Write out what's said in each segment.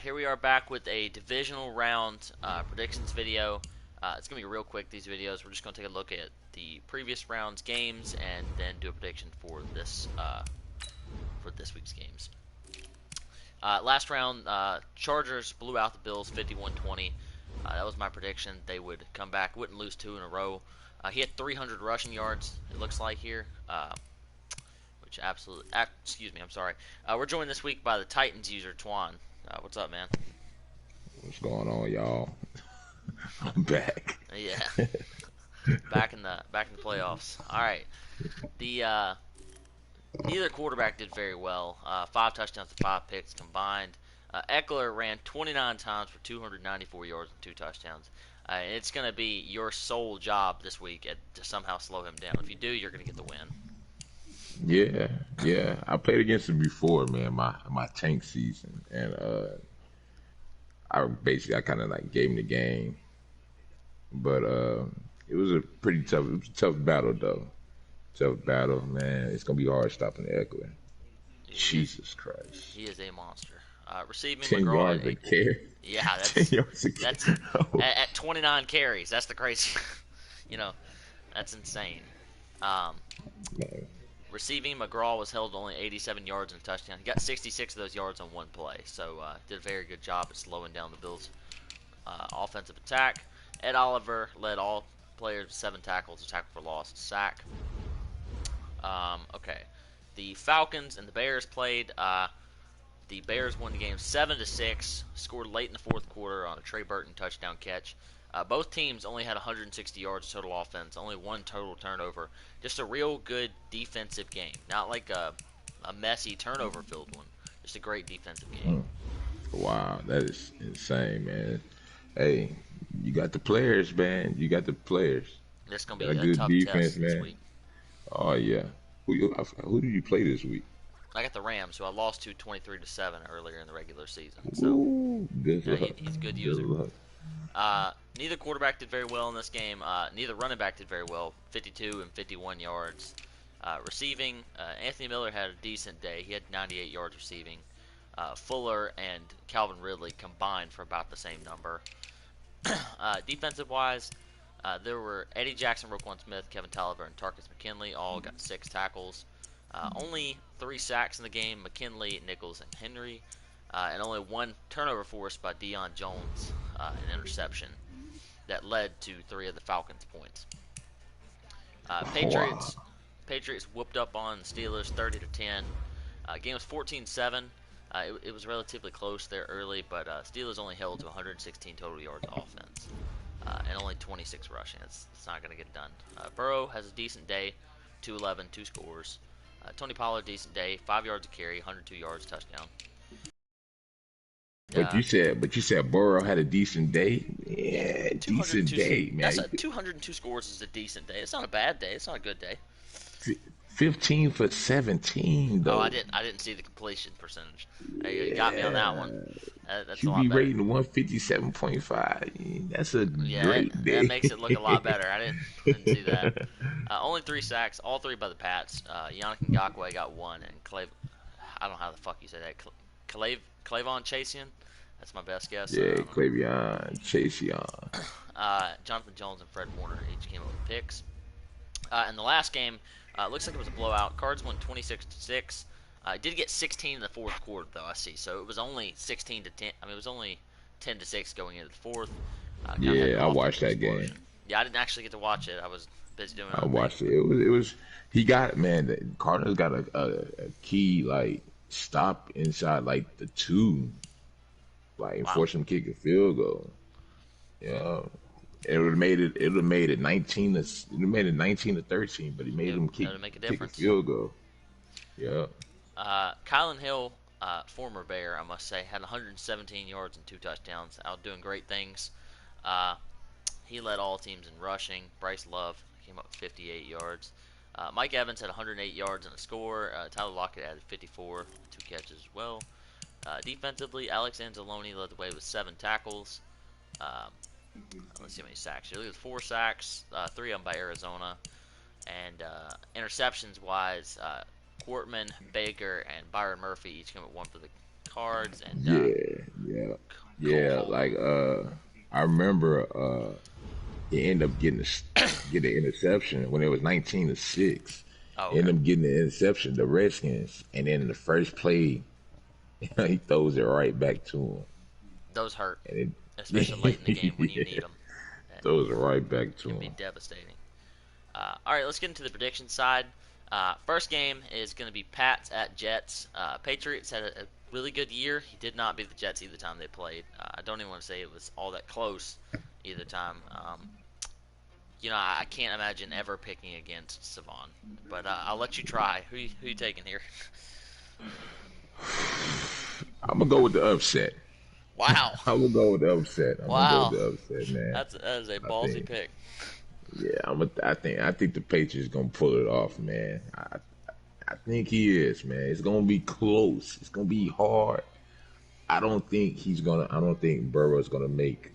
here we are back with a divisional round predictions video. It's going to be real quick, these videos. We're just going to take a look at the previous round's games and then do a prediction for this week's games. Last round, Chargers blew out the Bills 51-20. That was my prediction. They would come back, wouldn't lose two in a row. He had 300 rushing yards, it looks like here. Which absolutely, excuse me, I'm sorry. We're joined this week by the Titans user, Twan. What's up, man? What's going on, y'all? I'm back. Yeah, back in the playoffs. All right, the neither quarterback did very well. 5 touchdowns and 5 picks combined. Eckler ran 29 times for 294 yards and 2 touchdowns. It's going to be your sole job this week to somehow slow him down. If you do, you're going to get the win. Yeah. I played against him before, man. My tank season, and I kind of like gave him the game, but it was a tough battle though. Tough battle, man. It's gonna be hard stopping Eckler. Jesus Christ. He is a monster. Receiving 10 McGraw. yards a carry. Yeah, 10 yards a that's carry. at 29 carries. That's the crazy. That's insane. Man. Receiving, McGraw was held to only 87 yards and a touchdown. He got 66 of those yards on one play, so did a very good job at slowing down the Bills' offensive attack. Ed Oliver led all players with 7 tackles, a tackle for loss, a sack. Okay, the Falcons and the Bears played. The Bears won the game 7-6, scored late in the fourth quarter on a Trey Burton touchdown catch. Both teams only had 160 yards total offense, only 1 total turnover. Just a real good defensive game. Not like a messy turnover-filled one. Just a great defensive game. Wow, that is insane, man. Hey, you got the players, man. You got the players. This is going to Got be a a good tough defense, test this man. week. Oh yeah. Who did you play this week? I got the Rams, who I lost to 23-7 earlier in the regular season. So Ooh, good yeah, luck. he's a good Good user. luck. Neither quarterback did very well in this game. Neither running back did very well, 52 and 51 yards. Receiving, Anthony Miller had a decent day. He had 98 yards receiving. Fuller and Calvin Ridley combined for about the same number. Defensive-wise, there were Eddie Jackson, Roquan Smith, Kevin Tolliver, and Tarkus McKinley all got 6 tackles. Only 3 sacks in the game, McKinley, Nichols, and Henry. And only 1 turnover forced by Deion Jones, an interception that led to 3 of the Falcons' points. Patriots whooped up on Steelers 30-10. Game was 14-7. It was relatively close there early, but Steelers only held to 116 total yards offense and only 26 rushing. It's not going to get done. Burrow has a decent day, 211, 2 scores. Tony Pollard, decent day, 5 yards a carry, 102 yards, touchdown. But you said Burrow had a decent day. Yeah, decent day, man. 202 scores is a decent day. It's not a bad day. It's not a good day. 15 for 17 though. Oh, I didn't see the completion percentage. You got me on that one. That's a lot QB better. rating 157.5. That's a great day. That makes it look a lot better. I didn't see that. Only 3 sacks, all 3 by the Pats. Yannick Ngakoue got 1, and I don't know how the fuck you say that. Clavon Chasian. That's my best guess. Yeah, Clavion, Chasion. Jonathan Jones and Fred Warner each came up with picks. In the last game, looks like it was a blowout. Cards won 26-6. Did get 16 in the fourth quarter, though, I see. So it was only 16-10. I mean, it was only 10-6 going into the fourth. Yeah, I watched that game. Yeah, I didn't actually get to watch it. I was busy doing I watched it. It was. He got it, man. The Cardinals got a key like stop inside like the 2, like and forced him to kick a field goal. Yeah. It would have made it. It would have made it 19 to. It would have made it 19-13, but he made him kick a field goal. Yeah. Kylan Hill, former Bear, I must say, had 117 yards and 2 touchdowns. Out doing great things. He led all teams in rushing. Bryce Love came up with 58 yards. Mike Evans had 108 yards and a score. Tyler Lockett added 54, 2 catches as well. Defensively, Alex Anzalone led the way with 7 tackles. Let's see how many sacks. He had 4 sacks, 3 of them by Arizona. And interceptions-wise, Portman, Baker, and Byron Murphy each came with 1 for the Cards. And Yeah. Yeah, like I remember he ended up get an interception when it was 19-6. Oh, okay. Ended up getting the interception, the Redskins, and then in the first play, he throws it right back to him, Those hurt, and especially late in the game when you yeah, need them. It throws it right back to can be him. devastating. All right, let's get into the prediction side. First game is going to be Pats at Jets. Patriots had a really good year. He did not beat the Jets either time they played. I don't even want to say it was all that close either time. I can't imagine ever picking against Savon, but I'll let you try. Who you taking here? I'm gonna go with the upset. Wow, I'm gonna go with the upset. I'm gonna go with wow, the upset, man. that is a I ballsy think, pick. yeah, I think the Patriots gonna pull it off, man. I think he is, man. It's gonna be close. It's gonna be hard. I don't think Burrow's gonna make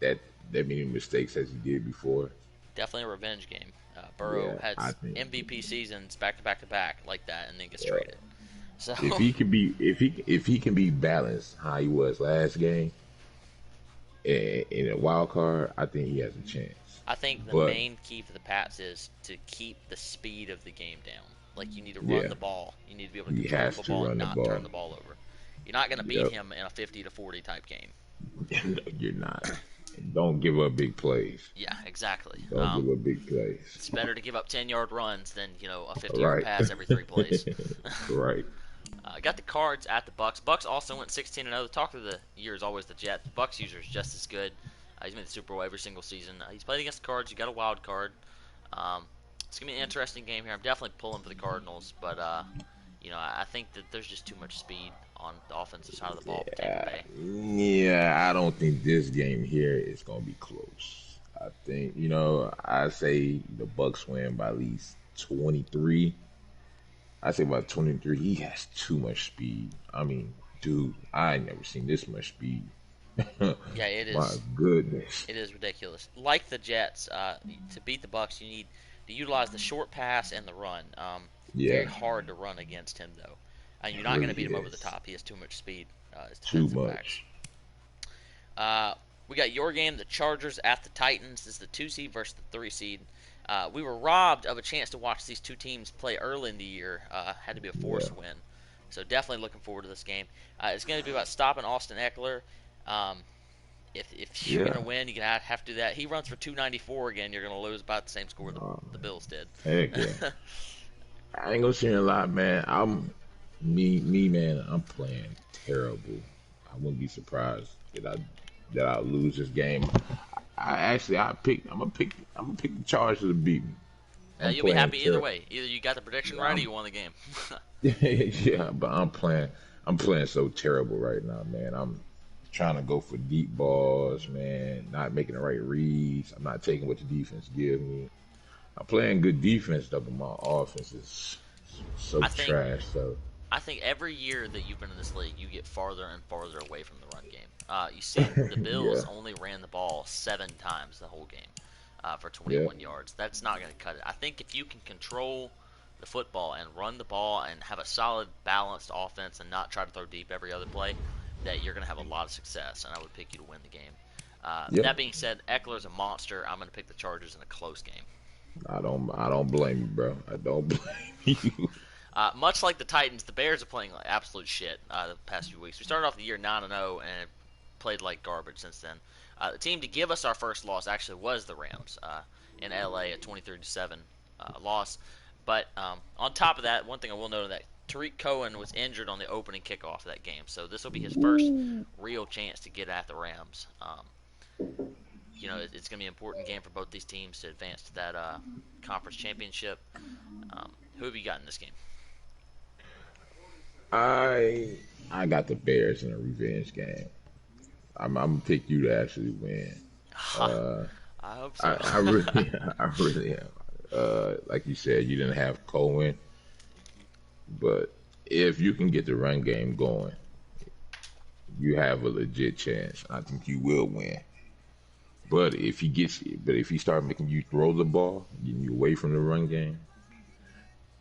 that that many mistakes as he did before. Definitely a revenge game. Burrow Yeah, I has think. MVP seasons back to back to back like that, and then gets Yeah. traded. So If he can be balanced how he was last game in a wild card, I think he has a chance. I think the But main key for the Pats is to keep the speed of the game down. Like you need to run yeah, the ball. You need to be able to he control the has to football and run the not turn ball. the ball over. You're not going to beat Yep. him in a 50-40 type game. No, you're not. Don't give up big plays. Yeah, exactly. Don't give up big plays. It's better to give up 10-yard runs than a 50-yard Right. pass every 3 plays. Right. Got the Cards at the Bucs. Bucs also went 16-0. The talk of the year is always the Jets. Bucs user is just as good. He's made the Super Bowl every single season. He's played against the Cards. You got a wild card. It's gonna be an interesting game here. I'm definitely pulling for the Cardinals, but I think that there's just too much speed on the offensive side of the ball for Tampa Bay. Yeah, I don't think this game here is gonna be close. I think, I say the Bucks win by at least 23. I say about 23. He has too much speed. I mean, dude, I ain't never seen this much speed. Yeah, it My is. goodness. It is ridiculous. Like the Jets, to beat the Bucs, you need to utilize the short pass and the run. Very Yeah, hard to run against him, though. You're it not going to really beat him over the is. top. He has too much speed. His Too defensive backs. much. We got your game, the Chargers at the Titans. This is the 2 seed versus the 3 seed. We were robbed of a chance to watch these two teams play early in the year. Had to be a Yeah. forced win. So definitely looking forward to this game. It's going to be about stopping Austin Eckler. If you're Yeah. going to win, you're going to have to do that. He runs for 294 again. You're going to lose about the same score Um, the Bills did. Heck yeah. I ain't gonna say a lot, man. Man. I'm playing terrible. I wouldn't be surprised that I lose this game. I'm gonna pick the Chargers to beat me. I'm You'll be playing happy either terrible. way. Either you got the prediction right or you won the game. Yeah, but I'm playing so terrible right now, man. I'm trying to go for deep balls, man. Not making the right reads. I'm not taking what the defense give me. I'm playing good defense though, but my offense is so I think trash. So I think every year that you've been in this league, you get farther and farther away from the run game. You see, the yeah, Bills only ran the ball 7 times the whole game for yeah, 21 yards. That's not going to cut it. I think if you can control the football and run the ball and have a solid, balanced offense and not try to throw deep every other play, that you're going to have a lot of success, and I would pick you to win the game. yeah. That being said, Eckler's a monster. I'm going to pick the Chargers in a close game. I don't blame you, bro. I don't blame you. Much like the Titans, the Bears are playing like absolute shit the past few weeks. We started off the year 9-0 and played like garbage since then. The team to give us our first loss actually was the Rams in LA, a 23-7 loss. But on top of that, one thing I will note is that Tariq Cohen was injured on the opening kickoff of that game, so this will be his first real chance to get at the Rams. It's going to be an important game for both these teams to advance to that conference championship. Who have you got in this game? I got the Bears in a revenge game. I'm gonna pick you to actually win. Uh, I hope so. I really, I really am. Like you said, you didn't have Cohen, but if you can get the run game going, you have a legit chance. I think you will win. But if he start making you throw the ball, getting you away from the run game,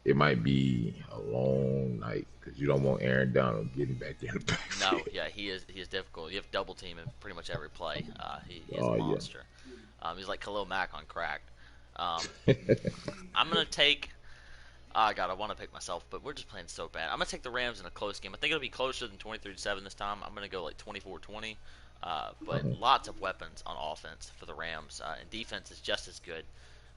it might be a long night because you don't want Aaron Donald getting back in the No, backfield. yeah, he is difficult. You have to double team him pretty much every play. He is a Oh yeah. monster. He's like Khalil Mack on crack. Um, I'm gonna take. Oh God, I want to pick myself, but we're just playing so bad. I'm gonna take the Rams in a close game. I think it'll be closer than 23-7 this time. I'm gonna go like 24-20. But Uh-huh. lots of weapons on offense for the Rams, and defense is just as good,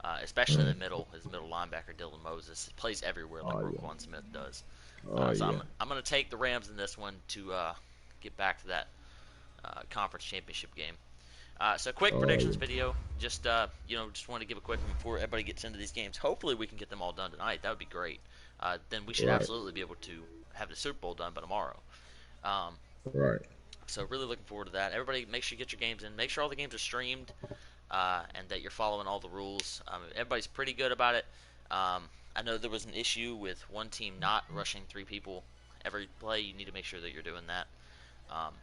especially in Mm. the middle. His middle linebacker Dylan Moses plays everywhere like Oh yeah. Roquan Smith does. Oh So yeah. I'm gonna take the Rams in this one to get back to that conference championship game. So quick Oh predictions yeah. video. Just just wanted to give a quick one before everybody gets into these games. Hopefully we can get them all done tonight. That would be great. Then we should Right. absolutely be able to have the Super Bowl done by tomorrow. Um, Right. so really looking forward to that. Everybody, make sure you get your games in. Make sure all the games are streamed, and that you're following all the rules. Everybody's pretty good about it. I know there was an issue with one team not rushing three people every play. You need to make sure that you're doing that,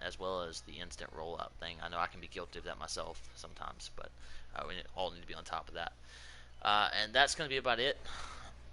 as well as the instant rollout thing. I know I can be guilty of that myself sometimes, but we all need to be on top of that. And that's going to be about it.